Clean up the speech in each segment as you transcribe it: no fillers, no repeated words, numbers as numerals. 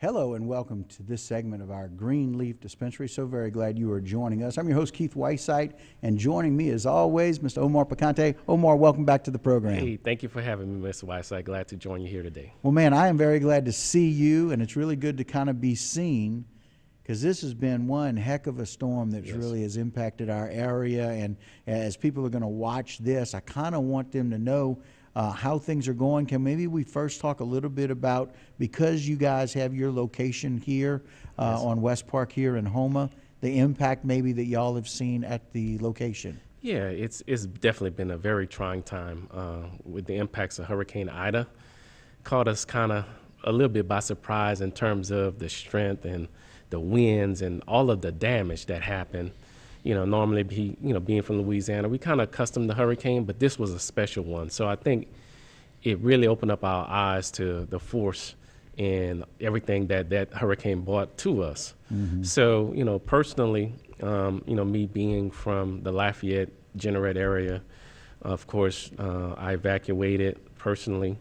Hello and welcome to this segment of our Greenleaf Dispensary. So very glad you are joining us. I'm your host, Keith Whiteside, and joining me as always, Mr. Omar Picante. Omar, welcome back to the program. Hey, thank you for having me, Mr. Whiteside. Glad to join you here today. Well, man, I am very glad to see you, and it's really good to kind of be seen because this has been one heck of a storm that really has impacted our area. And as people are going to watch this, I kind of want them to know how things are going. Can maybe we first talk a little bit about, because you guys have your location here on West Park here in Houma, the impact maybe that y'all have seen at the location? Yeah, it's definitely been a very trying time with the impacts of Hurricane Ida. Caught us kind of a little bit by surprise in terms of the strength and the winds and all of the damage that happened. You know, normally being from Louisiana, we kind of accustomed to hurricane, but this was a special one. So I think it really opened up our eyes to the force and everything that hurricane brought to us. Mm-hmm. So, personally, me being from the Lafayette, Jeanerette area, of course, I evacuated personally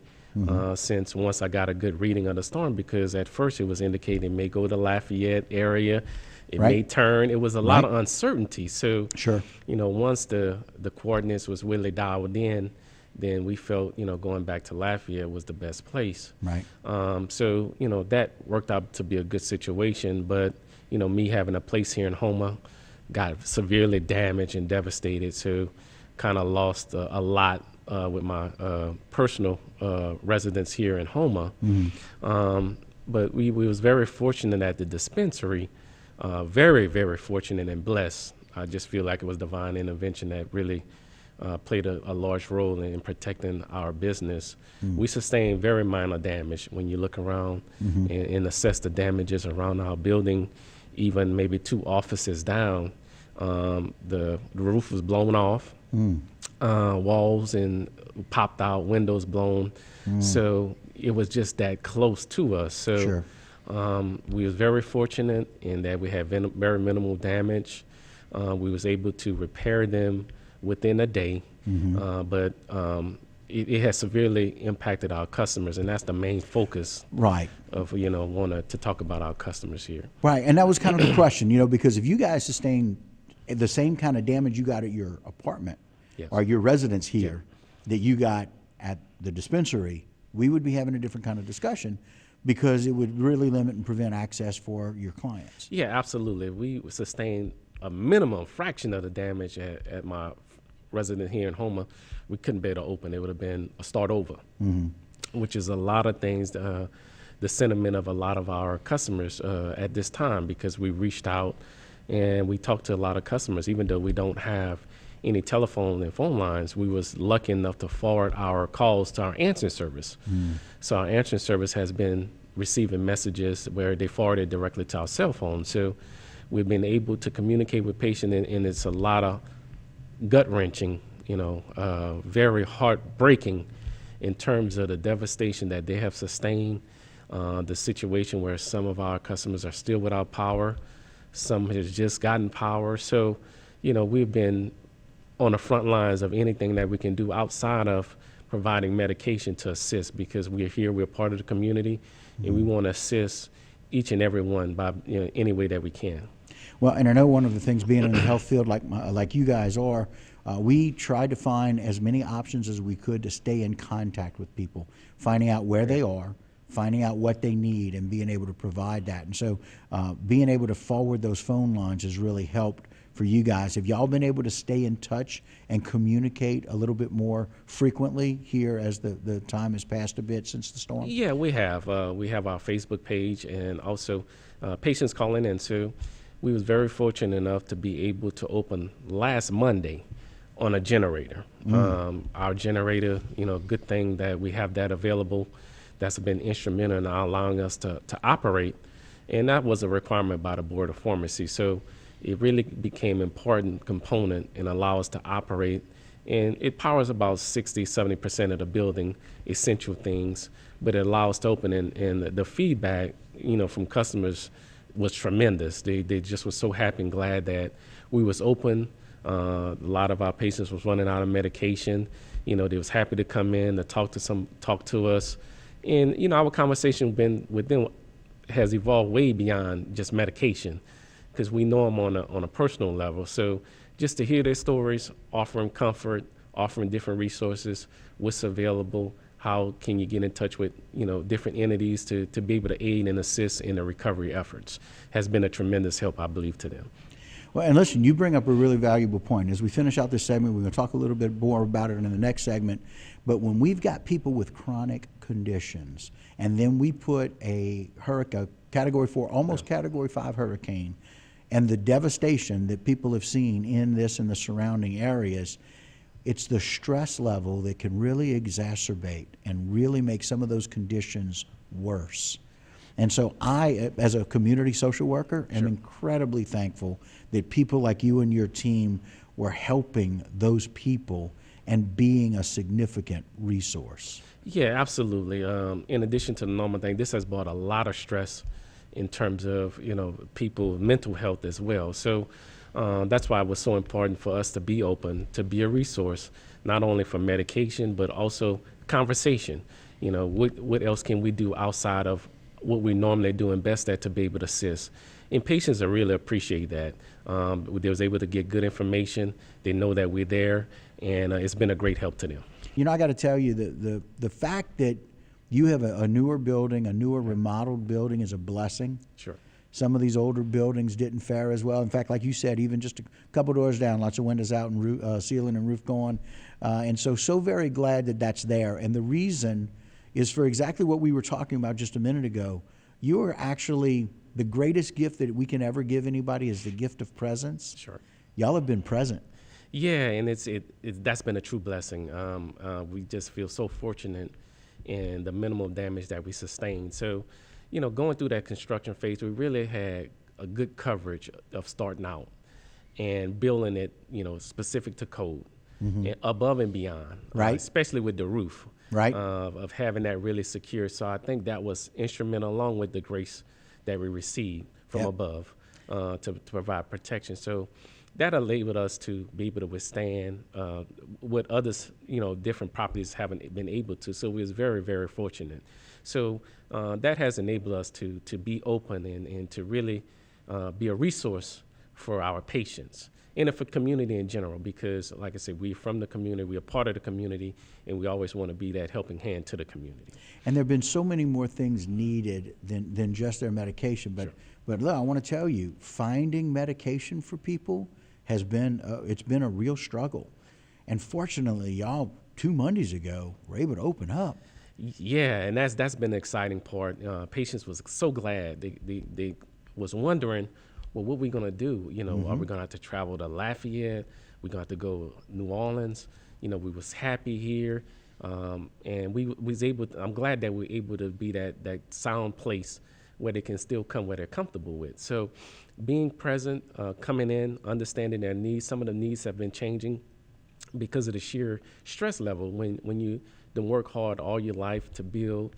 since once I got a good reading of the storm, because at first it was indicating it may go to Lafayette area. It may turn. It was a lot of uncertainty. So, once the coordinates was really dialed in, then we felt, going back to Lafayette was the best place. Right. So, that worked out to be a good situation. But, me having a place here in Houma got severely damaged and devastated. So, kind of lost a lot with my personal residence here in Houma. Mm-hmm. But we was very fortunate at the dispensary. Very, very fortunate and blessed. I just feel like it was divine intervention that really played a large role in protecting our business. We sustained very minor damage when you look around and assess the damages around our building, even maybe 2 offices down. The roof was blown off, walls and popped out, windows blown. So it was just that close to us. So. We was very fortunate in that we had very minimal damage. We was able to repair them within a day, but it has severely impacted our customers, and that's the main focus of, wanting to talk about our customers here. Right, and that was kind of the question, because if you guys sustained the same kind of damage you got at your apartment or your residence here that you got at the dispensary, we would be having a different kind of discussion, because it would really limit and prevent access for your clients. Yeah, absolutely. We sustained a minimum fraction of the damage at my residence here in Houma. We couldn't be able to open. It would have been a start over, which is a lot of things, the sentiment of a lot of our customers at this time, because we reached out and we talked to a lot of customers. Even though we don't have any telephone and phone lines, we was lucky enough to forward our calls to our answering service. So our answering service has been receiving messages where they forwarded directly to our cell phone. So we've been able to communicate with patients, and it's a lot of gut-wrenching, very heartbreaking in terms of the devastation that they have sustained, the situation where some of our customers are still without power, some has just gotten power. So, we've been on the front lines of anything that we can do outside of providing medication to assist, because we're here, we're part of the community, and we want to assist each and every one by any way that we can. Well, and I know one of the things, being in the health field like you guys are, we tried to find as many options as we could to stay in contact with people, finding out where they are, finding out what they need, and being able to provide that. And so being able to forward those phone lines has really helped for you guys. Have y'all been able to stay in touch and communicate a little bit more frequently here as the time has passed a bit since the storm? Yeah, we have. We have our Facebook page, and also patients calling in. So we was very fortunate enough to be able to open last Monday on a generator. Our generator, good thing that we have that available. That's been instrumental in allowing us to operate. And that was a requirement by the Board of Pharmacy. So it really became an important component and allow us to operate. And it powers about 60-70% of the building, essential things, but it allows us to open. And the feedback, from customers was tremendous. They just were so happy and glad that we was open. A lot of our patients was running out of medication. They was happy to come in to talk to us. And, our conversation been with them has evolved way beyond just medication, because we know them on a personal level. So just to hear their stories, offering comfort, offering different resources, what's available, how can you get in touch with different entities to be able to aid and assist in the recovery efforts, has been a tremendous help, I believe, to them. Well, and listen, you bring up a really valuable point. As we finish out this segment, we're going to talk a little bit more about it in the next segment. But when we've got people with chronic conditions, and then we put a hurricane, Category 4, almost Category 5 hurricane, and the devastation that people have seen in this and the surrounding areas, it's the stress level that can really exacerbate and really make some of those conditions worse. And so I, as a community social worker, am incredibly thankful that people like you and your team were helping those people and being a significant resource. Yeah, absolutely. In addition to the normal thing, this has brought a lot of stress in terms of people's mental health as well. So that's why it was so important for us to be open, to be a resource, not only for medication but also conversation. What else can we do outside of what we normally do and best at to be able to assist? And patients really appreciate that. They was able to get good information. They know that we're there, and it's been a great help to them. I got to tell you, the fact that you have a newer building, a newer remodeled building, is a blessing. Sure. Some of these older buildings didn't fare as well. In fact, like you said, even just a couple doors down, lots of windows out and ceiling and roof going. And so very glad that that's there. And the reason is for exactly what we were talking about just a minute ago. You are actually, the greatest gift that we can ever give anybody is the gift of presence. Sure. Y'all have been present. Yeah, and that's been a true blessing. We just feel so fortunate in the minimal damage that we sustained. So, going through that construction phase, we really had a good coverage of starting out and building it, specific to code, and above and beyond, right? Especially with the roof, right? Of having that really secure. So I think that was instrumental, along with the grace that we received from above, to provide protection. So that enabled us to be able to withstand what others, different properties haven't been able to. So we was very, very fortunate. So that has enabled us to be open and to really be a resource for our patients and for community in general, because like I said, we're from the community, we're a part of the community, and we always want to be that helping hand to the community. And there have been so many more things needed than just their medication. But look, I want to tell you, finding medication for people has been, it's been a real struggle. And fortunately, y'all, 2 Mondays ago, were able to open up. Yeah, and that's been the exciting part. Patients was so glad. They was wondering, well, what we gonna do? Are we gonna have to travel to Lafayette? We gonna have to go New Orleans? We was happy here, and we was able to, I'm glad that we're able to be that sound place where they can still come where they're comfortable with. So being present, coming in, understanding their needs. Some of the needs have been changing because of the sheer stress level. When you done work hard all your life to build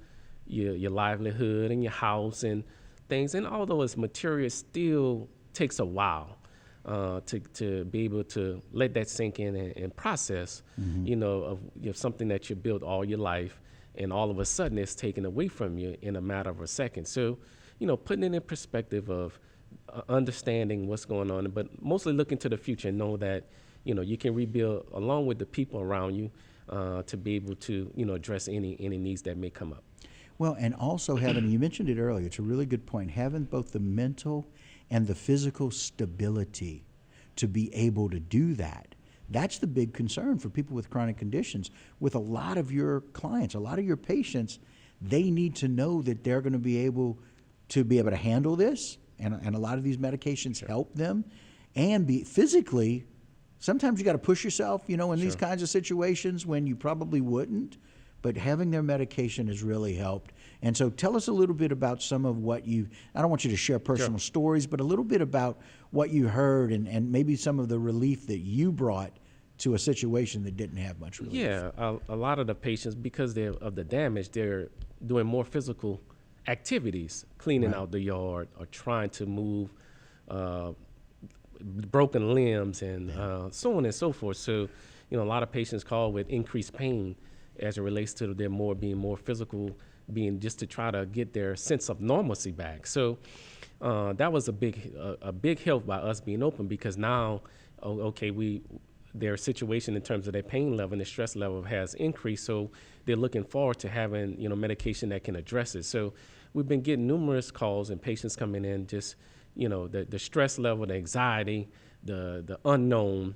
your livelihood and your house and things, and although it's material, it still takes a while to be able to let that sink in and process, of something that you built all your life, and all of a sudden it's taken away from you in a matter of a second. So, putting it in perspective of understanding what's going on, but mostly looking to the future and know that, you can rebuild along with the people around you to be able to, address any needs that may come up. Well, and also having, you mentioned it earlier, it's a really good point, having both the mental and the physical stability to be able to do that. That's the big concern for people with chronic conditions. With a lot of your clients, a lot of your patients, they need to know that they're going to be able to handle this, and a lot of these medications help them, and be physically. Sometimes you got to push yourself, in these kinds of situations when you probably wouldn't. But having their medication has really helped. And so tell us a little bit about some of what I don't want you to share personal stories, but a little bit about what you heard and maybe some of the relief that you brought to a situation that didn't have much relief. Yeah, a lot of the patients, because of the damage, they're doing more physical activities, cleaning out the yard or trying to move broken limbs and so on and so forth. So, a lot of patients call with increased pain as it relates to them being more physical being just to try to get their sense of normalcy back. So that was a big help by us being open, because now, okay, their situation in terms of their pain level and the stress level has increased, so they're looking forward to having, medication that can address it. So we've been getting numerous calls and patients coming in, just, the stress level, the anxiety, the unknown,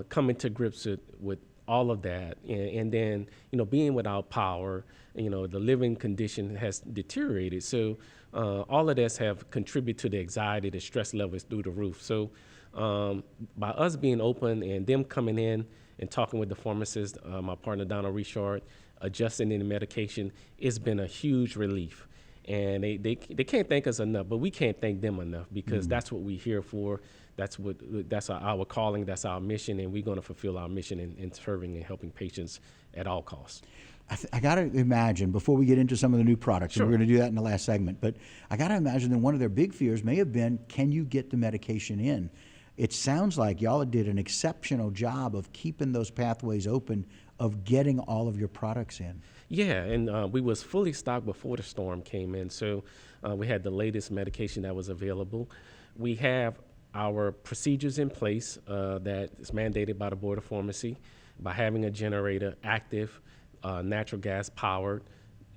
coming to grips with all of that, and then, being without power, the living condition has deteriorated. So all of this have contributed to the anxiety, the stress levels through the roof. So by us being open and them coming in and talking with the pharmacist, my partner Donald Richard, adjusting in the medication, it's been a huge relief. And they can't thank us enough, but we can't thank them enough, because that's what we're here for. That's our calling, that's our mission, and we're going to fulfill our mission in serving and helping patients at all costs. I got to imagine, before we get into some of the new products, Sure. and we're going to do that in the last segment, but I got to imagine that one of their big fears may have been, can you get the medication in? It sounds like y'all did an exceptional job of keeping those pathways open, of getting all of your products in. Yeah, and we was fully stocked before the storm came in, so we had the latest medication that was available. We have our procedures in place that is mandated by the Board of Pharmacy, by having a generator active, natural gas powered,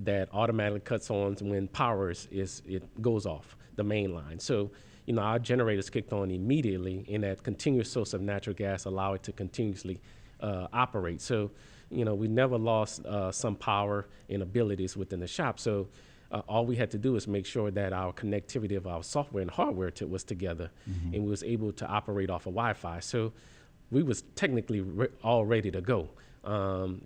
that automatically cuts on when power it goes off the main line. So, our generators kicked on immediately, and that continuous source of natural gas allow it to continuously operate. So, we never lost some power and abilities within the shop. So all we had to do is make sure that our connectivity of our software and hardware was together, and we was able to operate off of Wi-Fi. So we was technically all ready to go.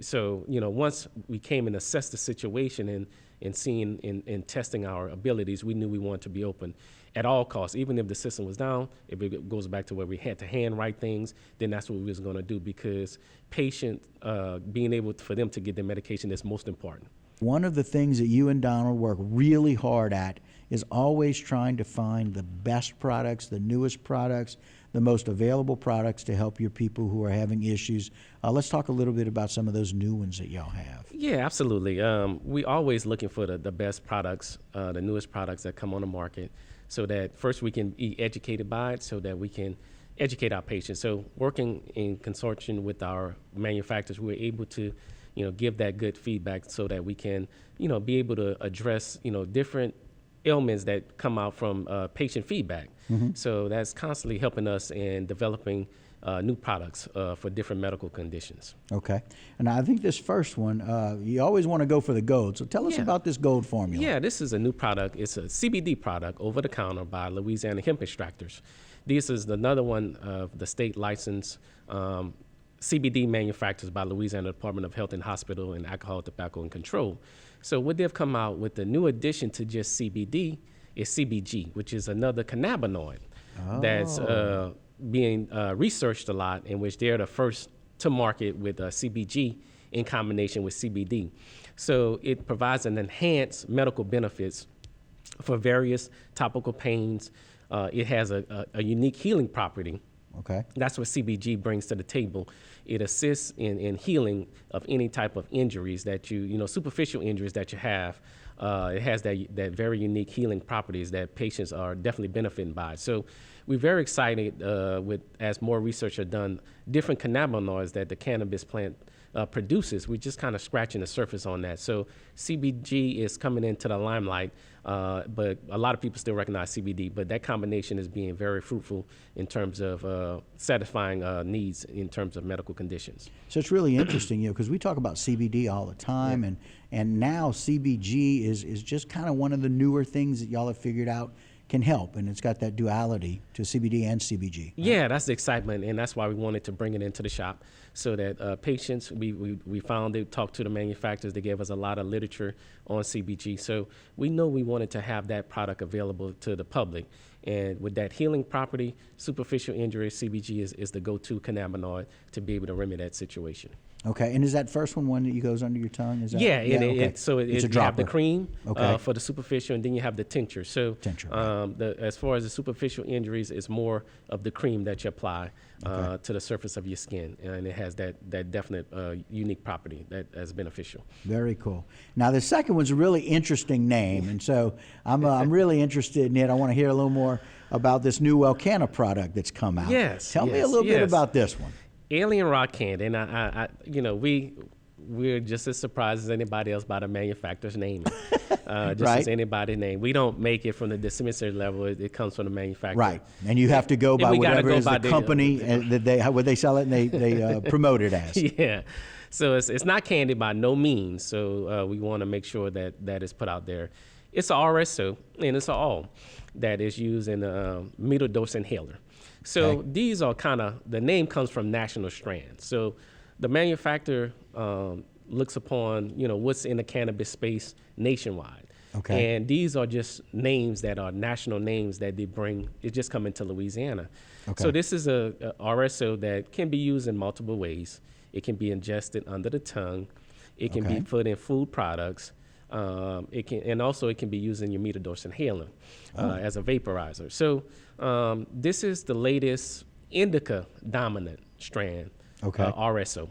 So, once we came and assessed the situation and seeing and testing our abilities, we knew we wanted to be open at all costs. Even if the system was down, if it goes back to where we had to handwrite things, then that's what we was going to do, because being able for them to get their medication is most important. One of the things that you and Donald work really hard at is always trying to find the best products, the newest products, the most available products to help your people who are having issues. Let's talk a little bit about some of those new ones that y'all have. Yeah, absolutely. We always looking for the best products, the newest products that come on the market, so that first we can be educated by it, so that we can educate our patients. So working in consortium with our manufacturers, we're able to give that good feedback, so that we can, be able to address, different ailments that come out from patient feedback. So that's constantly helping us in developing new products for different medical conditions. Okay. And I think this first one, you always want to go for the gold. So tell us about this gold formula. Yeah, this is a new product. It's a CBD product, over the counter, by Louisiana Hemp Extractors. This is another one of the state license CBD manufacturers by Louisiana Department of Health and Hospital and Alcohol, Tobacco, and Control. So what they've come out with, the new addition to just CBD is CBG, which is another cannabinoid that's being researched a lot, in which they're the first to market with CBG in combination with CBD. So it provides an enhanced medical benefits for various topical pains. It has a unique healing property. Okay. That's what CBG brings to the table. It assists in healing of any type of injuries that superficial injuries that you have. It has that very unique healing properties that patients are definitely benefiting by. So we're very excited as more research are done, different cannabinoids that the cannabis plant produces. We're just kind of scratching the surface on that. So CBG is coming into the limelight, but a lot of people still recognize CBD, but that combination is being very fruitful in terms of satisfying needs in terms of medical conditions. So it's really interesting, because we talk about CBD all the time, and now CBG is just kind of one of the newer things that y'all have figured out can help, and it's got that duality to CBD and CBG. Right? Yeah, that's the excitement, and that's why we wanted to bring it into the shop, so that patients, we found, they talked to the manufacturers, they gave us a lot of literature on CBG, so we know we wanted to have that product available to the public. And with that healing property, superficial injury, CBG is the go-to cannabinoid to be able to remedy that situation. Okay, and is that first one that goes under your tongue? Is that, yeah, okay. So it's a you dropper. have the cream Okay. for the superficial, and then you have the tincture. So Tincture, as far as the superficial injuries, it's more of the cream that you apply Okay. to the surface of your skin, and it has that definite unique property that is beneficial. Very cool. Now the second one's a really interesting name, and so I'm really interested in it. I want to hear a little more about this new Welcanna product that's come out. Yes. Tell me a little bit about this one. Alien rock candy, and I we're just as surprised as anybody else by the manufacturer's name. Just Right. as anybody's name. We don't make it from the dispensary level. It comes from the manufacturer. Right, and you have to go by we gotta whatever go is by the the- company that they sell it and they promote it as. Yeah. So it's not candy by no means. So we want to make sure that is put out there. It's a RSO, and it's an all that is used in a middle dose inhaler. So Okay. these are the name comes from national strands. So the manufacturer looks upon, what's in the cannabis space nationwide. Okay. And these are just names that are national names that they bring. It just come into Louisiana. Okay. So this is a RSO that can be used in multiple ways. It can be ingested under the tongue. It can Okay. be put in food products. It can be used in your metered dose inhaler as a vaporizer. So this is the latest indica dominant strand, Okay. RSO,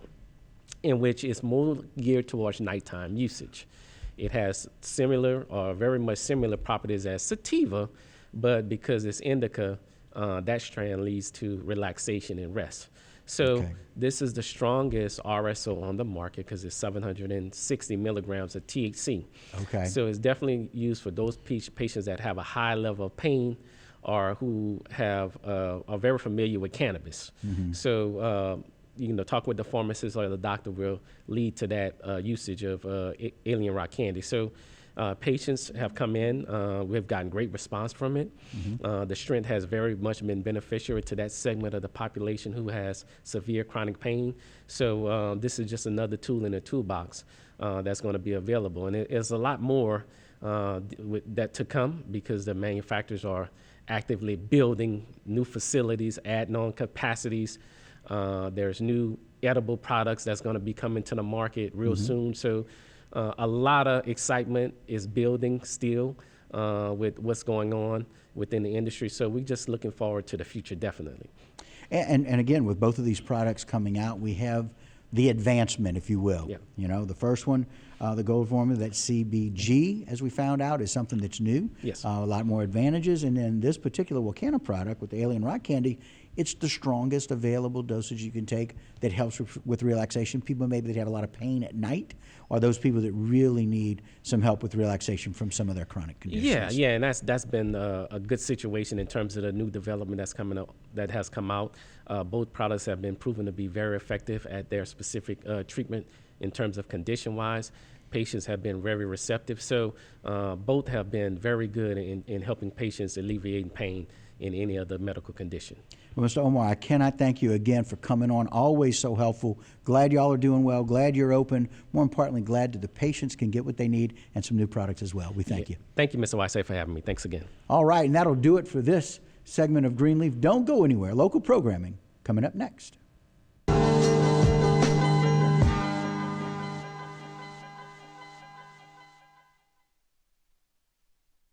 in which is more geared towards nighttime usage. It has similar or very much similar properties as sativa, but because it's indica, that strand leads to relaxation and rest. So Okay. this is the strongest RSO on the market because it's 760 milligrams of THC. Okay. So it's definitely used for those patients that have a high level of pain or who are very familiar with cannabis. So talk with the pharmacist or the doctor will lead to that usage of alien rock candy. So patients have come in. We've gotten great response from it. The strength has very much been beneficial to that segment of the population who has severe chronic pain. So this is just another tool in the toolbox that's going to be available. And there's a lot more with that to come because the manufacturers are actively building new facilities, adding on capacities. There's new edible products that's going to be coming to the market real soon. So a lot of excitement is building still with what's going on within the industry. So we're just looking forward to the future, definitely. And again, with both of these products coming out, we have the advancement, if you will. Yeah. The first one, the gold formula, that CBG, as we found out, is something that's new. Yes. A lot more advantages. And then this particular Welcanna product with the Alien Rock Candy, it's the strongest available dosage you can take that helps with relaxation. People maybe that have a lot of pain at night, or those people that really need some help with relaxation from some of their chronic conditions. Yeah, and that's been a good situation in terms of the new development that has come out. Both products have been proven to be very effective at their specific treatment in terms of condition-wise. Patients have been very receptive, so both have been very good in helping patients alleviating pain in any other medical condition. Well, Mr. Omar, I cannot thank you again for coming on. Always so helpful. Glad y'all are doing well. Glad you're open. More importantly, glad that the patients can get what they need and some new products as well. We thank you. Thank you, Mr. Weissay, for having me. Thanks again. All right, and that'll do it for this segment of Greenleaf. Don't go anywhere. Local programming coming up next.